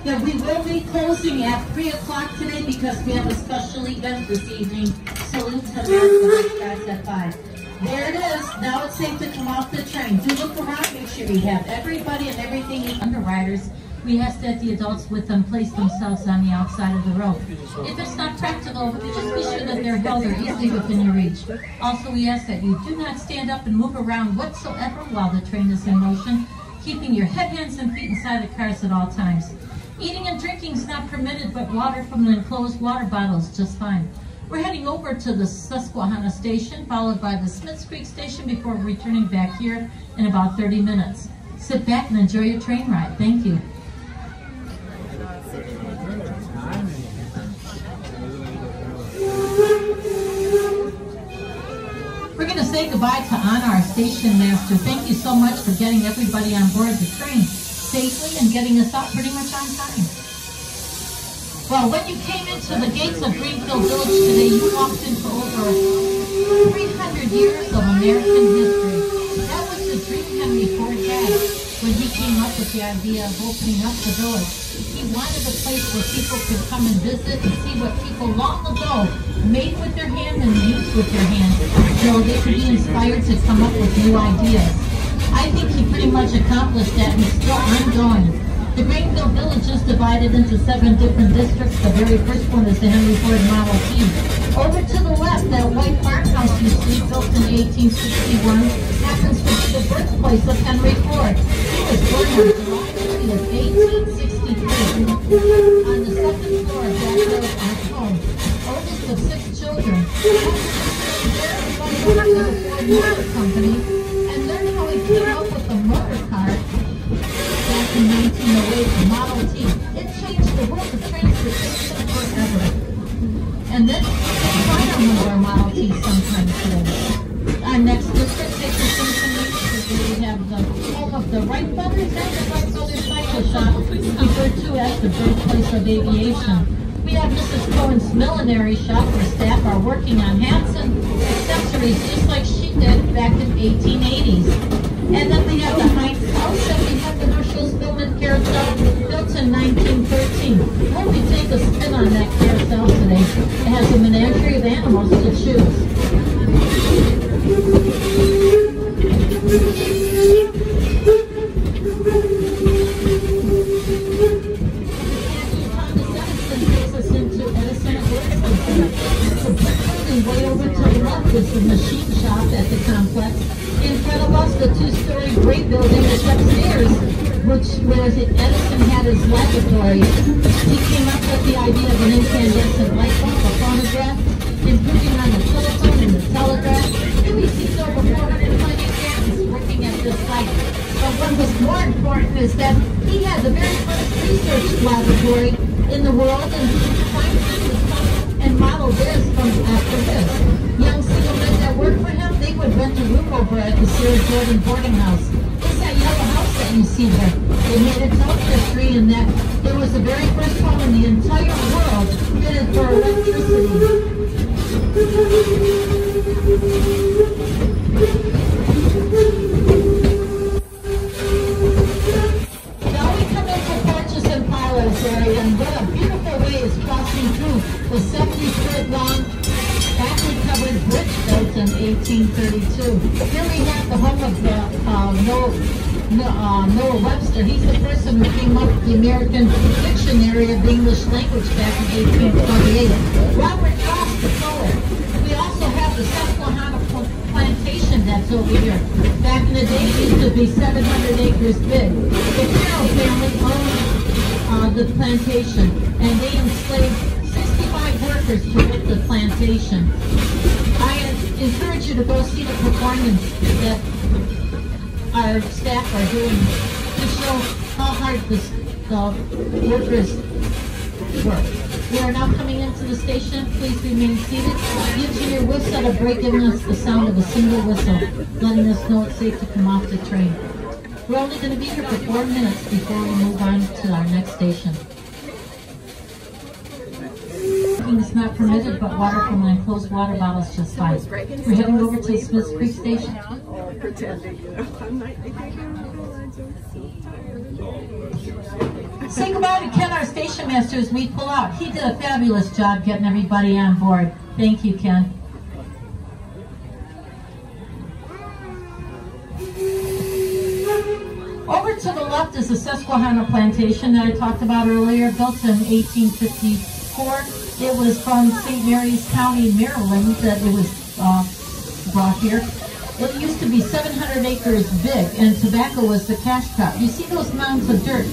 that we will be closing at 3 o'clock today because we have a special event this evening. Salute to the starts at 5. There it is. Now it's safe to come off the train. Do look around. Make sure we have everybody and everything. Underwriters, we ask that the adults with them place themselves on the outside of the road. If it's not practical, just be sure that they're held or easily within your reach. Also, we ask that you do not stand up and move around whatsoever while the train is in motion, keeping your head, hands, and feet inside the cars at all times. Eating and drinking is not permitted, but water from the enclosed water bottle is just fine. We're heading over to the Susquehanna station, followed by the Smiths Creek station before returning back here in about 30 minutes. Sit back and enjoy your train ride. Thank you. We're going to say goodbye to Anna, our station master. Thank you so much for getting everybody on board the train safely and getting us out pretty much on time. Well, when you came into the gates of Greenfield Village today, you walked into over 300 years of American history. That was the dream Henry Ford had when he came up with the idea of opening up the village. He wanted a place where people could come and visit and see what people long ago made with their hands and used with their hands, so they could be inspired to come up with new ideas. I think he pretty much accomplished that and it's still ongoing. The Greenfield Village is divided into 7 different districts. The very first one is the Henry Ford Model T. Over to the left, that white farmhouse you see, built in 1861, happens to be the birthplace of Henry Ford. He was born on July 30th, 1863. On the second floor of that village home, oldest of 6 children. Motor company, and learn how he came up with the motor car back in 1908, the Model T. It changed the world of transportation forever. And then we'll try on one of our Model T's sometime today. Our next district takes us into we have the home of the Wright brothers and the Wright brothers cycle shop, referred to as the birthplace of aviation. We have Mrs. Cohen's millinery shop where staff are working on hats and accessories just like she did back in 1880s. And then we have the Heinz House and we have the Herschel's Film Carousel built in 1913. We'll be taking a spin on that carousel today. It has a menagerie of animals to choose. Way over to the left is the machine shop at the complex. In front of us, the 2-story great building is upstairs, where Edison had his laboratory. He came up with the idea of an incandescent light bulb, a phonograph, improving on the telephone and the telegraph. Here we see over 420 patents working at this site. But what was more important is that he had the very first research laboratory in the world, and and model this from after this. Young single men that worked for him, they would rent a room over at the Sears Jordan boarding house. It's that yellow house that you see there. They made its own history in that it was the very first home in the entire world fitted for electricity. Area, and what a beautiful way is crossing through the 70-foot long Bagley covered bridge built in 1832. Here we have the home of Noah Webster. He's the person who came up with the American Dictionary of the English Language back in 1828. Robert Frost, the poet. We also have the Susquehanna plantation that's over here. Back in the day, it used to be 700 acres big. The Carroll family owned the plantation, and they enslaved 65 workers to work the plantation. I encourage you to go see the performance that our staff are doing to show how hard the workers work. We are now coming into the station. Please remain seated. The engineer will set a break, giving us the sound of a single whistle, letting us know it's safe to come off the train. We're only going to be here for 4 minutes before we move on to our next station. Drinking is not permitted, but water from an enclosed water bottle is just fine. We're heading over to Smith's Creek Station. Say goodbye to Ken, our station master, as we pull out. He did a fabulous job getting everybody on board. Thank you, Ken. Over to the left is the Susquehanna plantation that I talked about earlier, built in 1854. It was from St. Mary's County, Maryland, that it was brought here. It used to be 700 acres big, and tobacco was the cash crop. You see those mounds of dirt?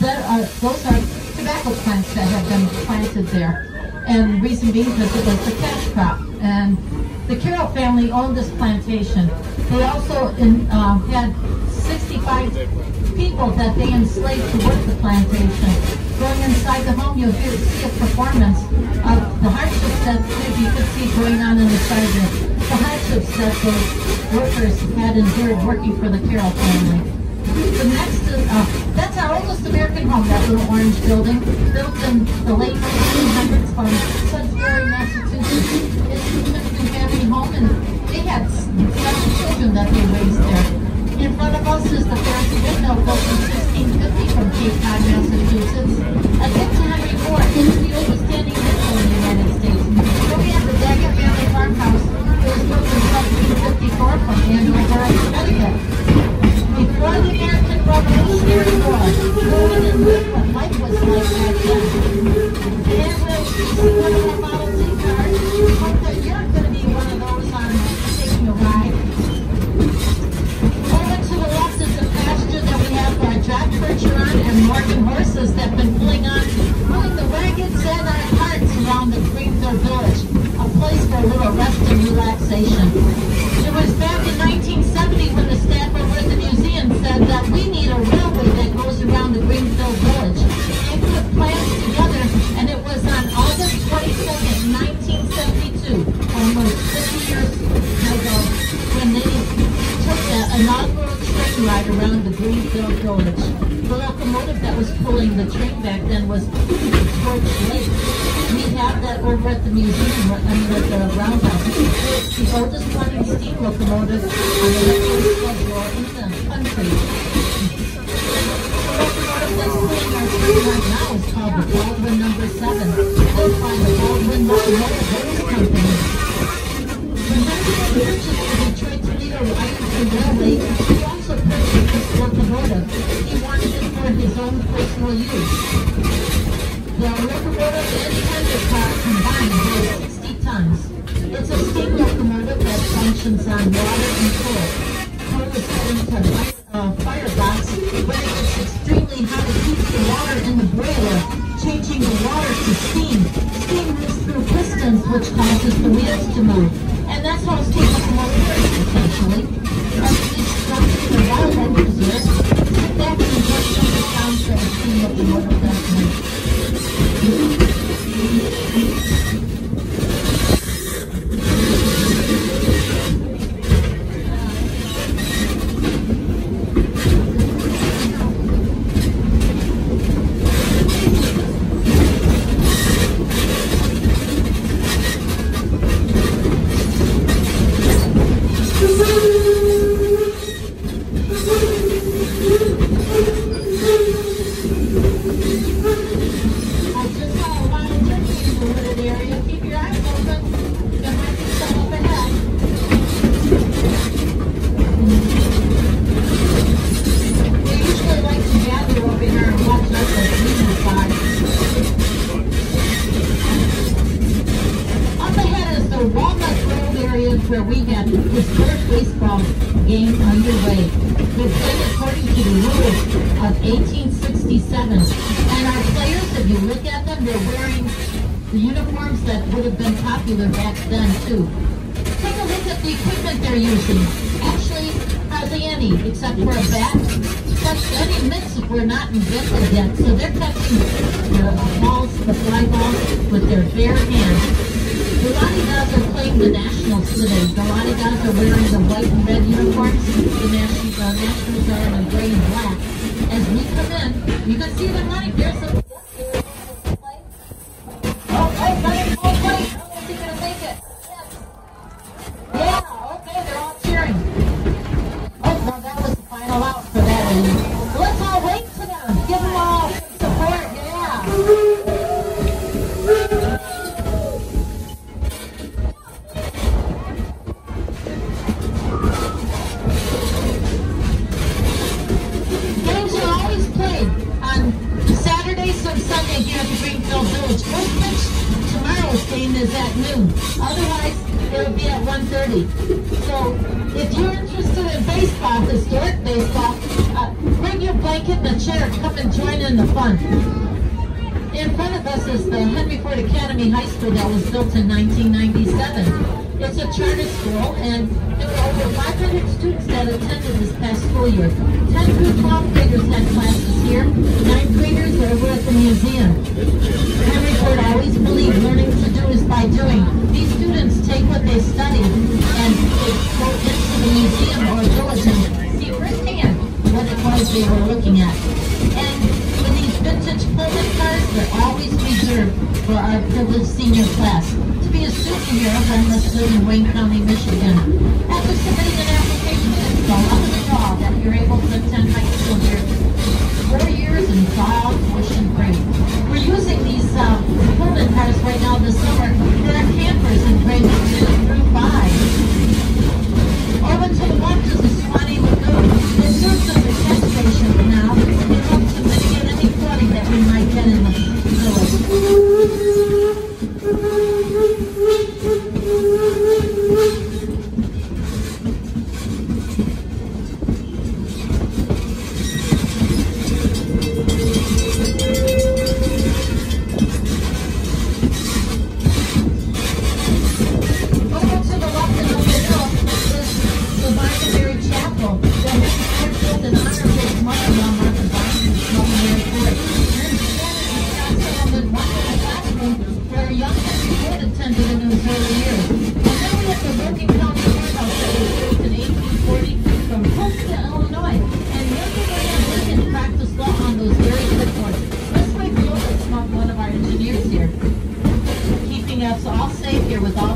Those are tobacco plants that have been planted there. And the reason being because it was the cash crop. And the Carroll family owned this plantation. They also had 65 people that they enslaved to work the plantation. Going inside the home, you'll see a performance of the hardships that you could see going on inside the hardships that those workers had endured working for the Carroll family. The next is, that's our oldest American home, that little orange building, built in the late 1800s from Sudbury, Massachusetts. It's a American family home, and they had 7 children that they raised there. In front of us is the Ferris windmill built in 1650 from Cape Cod, Massachusetts. Akin to Henry Ford, it's the oldest standing windmill in the United States. Then we have the Daggett family farmhouse. It was built in 1754 from Andover, Connecticut. Before the American Revolutionary War, no one knew what life was like back then. And we'll see one of our Model T cars. We hope that you're going to be one of those on taking a ride. Over to the left is the pasture that we have our John Percheron and Morgan horses that have been pulling the wagons and our carts around the Greenfield Village, a place for a little rest and relaxation. It was back in 1970 when the staff over at the museum said that we need a railway that goes around the Greenfield Village. They put plans together, and it was on August 22nd, 1972, almost 50 years ago, when they took the inaugural train ride around the Greenfield Village. The locomotive that was pulling the train back then was Torch Lake. We have that over at the museum, at the roundhouse. It's the oldest running steam locomotive on the electric schedule in the country. The locomotive that's pulling our train right now is called the Baldwin No. 7, built by the Baldwin Locomotive Holding Company. When Henry purchased the Detroit Toledo Ironton Railway, he also purchased this locomotive. He wanted it for his own personal use. The locomotive and tender car combined weighs 60 tons. It's a steam locomotive that functions on water and coal. Coal is put into a firebox where it's extremely hot. It keeps the water in the boiler, changing the water to steam. Steam moves through pistons, which causes the wheels to move. And that's how a steam locomotive works, essentially. It's structured in a wild engine here. Sit back and enjoy some of the sounds that a steam locomotive does make. I just saw a wild turkey in the wooded area. the Walnut Grove areas where we have historic baseball game underway. We've played according to the rules of 1867. And our players, if you look at them, they're wearing the uniforms that would have been popular back then, too. Take a look at the equipment they're using. Actually, hardly any, except for a bat. Any mitts were not invented yet, so they're catching the balls, the fly balls, with their bare hands. The Latigas are playing the Nationals today. The Latigas are wearing the white and red uniforms. The Nationals are in a gray and black. As we come in, you can see them running. There's some... is at noon. Otherwise, it'll be at 1:30. So, if you're interested in baseball, historic baseball, bring your blanket and a chair. Come and join in the fun. In front of us is the Henry Ford Academy High School that was built in 1997. It's a charter school, and there were over 500 students that attended this past school year. 10 through 12 graders had classes here. 9th graders are over at the museum. Henry Ford always believed learning to do is by doing. These students take what they study and they go into the museum or village and see firsthand what it was they were looking at. And for these vintage Pullman cars, they're always reserved for our privileged senior class. To be a student here, one must live in Wayne County, Michigan. After submitting an application, it's so lucky to all that you're able to attend high school here. 4 years and it's all tuition free. We're using these Pullman cars right now this summer. There are campers in grades 2 through 5. Over to the left is the Swanee Lagoon. It serves as a catch station now. It helps to mitigate any flooding that we might get in the village.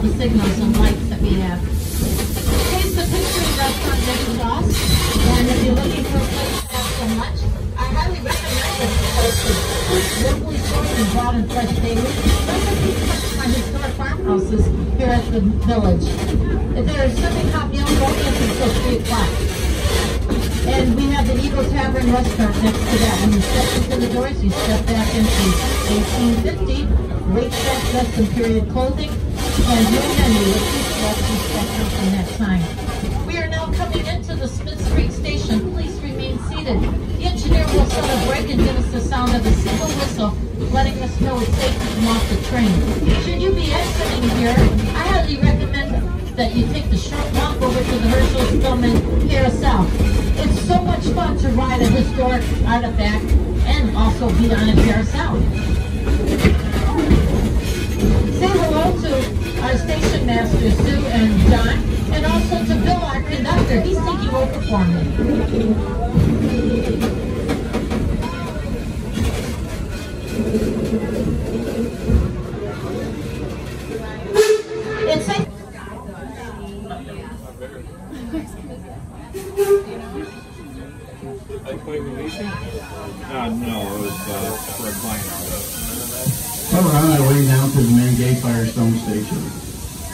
Signals and lights that we have. Here's the picture restaurant next to us, and if you're looking for a place to have some lunch, I highly recommend this because it's locally sourced and brought in fresh daily. Recipes come from our historic farmhouses here at the village. If they're serving hot meals only until 3 o'clock. And we have the Eagle Tavern restaurant next to that. When you step into the doors, you step back into 1850, weight check, dress and period clothing, and your menu with two spectrum from that time. We are now coming into the Smith Street station. Please remain seated. The engineer will set a brake and give us the sound of a single whistle, letting us know it's safe to come off the train. Should you be exiting here, I highly recommend that you take the short walk over to the Herschel Stillman Carousel. It's so much fun to ride a historic artifact and also be on a carousel. Say hello to our station master, Sue and John, and also to Bill, our conductor. He's taking over for me. It's a no, it was for a client. So we're on our way down to the main gate Firestone Station.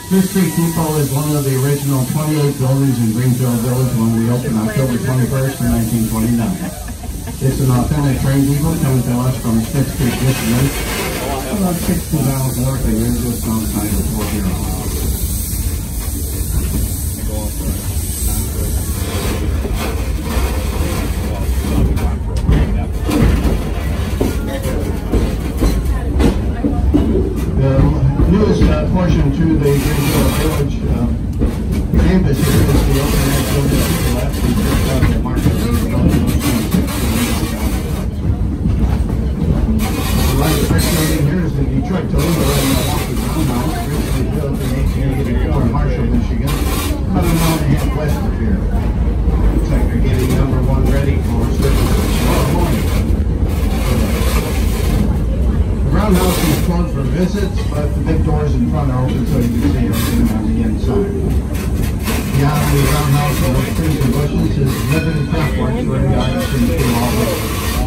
Smith Street Depot is one of the original 28 buildings in Greenfield Village when we opened October 21st, 1929. It's an authentic train depot coming to us from Smith Street, Michigan. About 60 miles north of here, just outside of Fort Huron. village campus here is the open air building to the left. We just have the market building. The right brick building here is the Detroit Toledo and Milwaukee Roundhouse, originally built in 1884 in Marshall, Michigan, about an hour and a half west of here. Looks like they're getting number one ready for service tomorrow morning. The roundhouse is closed for visits, but the big doors in front are open so you can see everything on the inside. Beyond the roundhouse and those trees and bushes is ribbon and craft work where the artists can do all the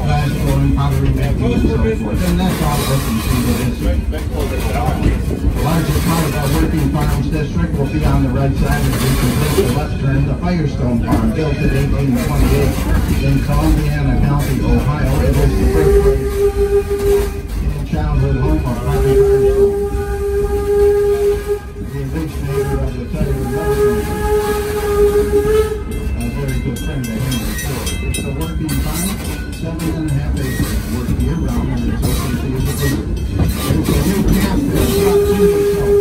glass blowing, pottery making, and so forth. And that's all open to the visit. The largest part of our working farms district will be on the right side as we complete the left turn, the Firestone Farm, built in 1828 in Columbiana County, Ohio. It is the birthplace and childhood home of Harvey Firestone, the originator of the tire and motor company. A very good friend of Henry Ford. It's a working farm, 7.5 acres, work year round, and it's open to you as a visitor. There's a new path that's not to itself.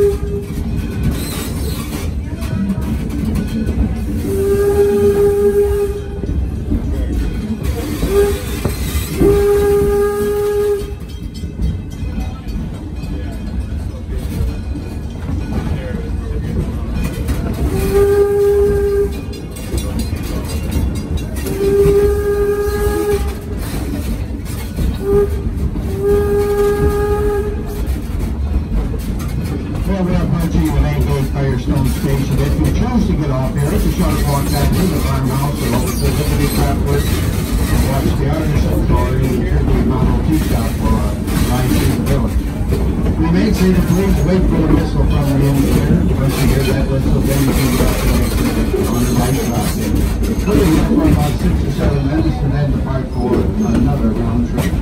Well, we are approaching the main gate Firestone Station. If you chose to get off here, it's a short walk back to the farmhouse or over to Liberty Craftworks and watch the artisans or the tribute Model T shop for a ride through the village. We may say to please wait for the whistle from the engineer. Once you hear that whistle, then you can get on the right side. We'll be here for about 6 or 7 minutes and then depart for another round trip.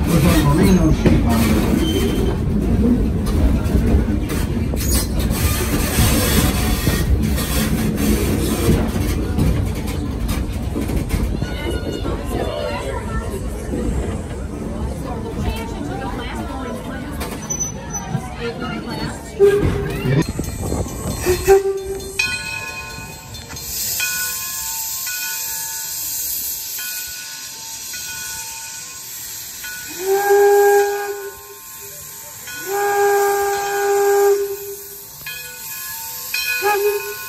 With a merino sheep on the Thank you.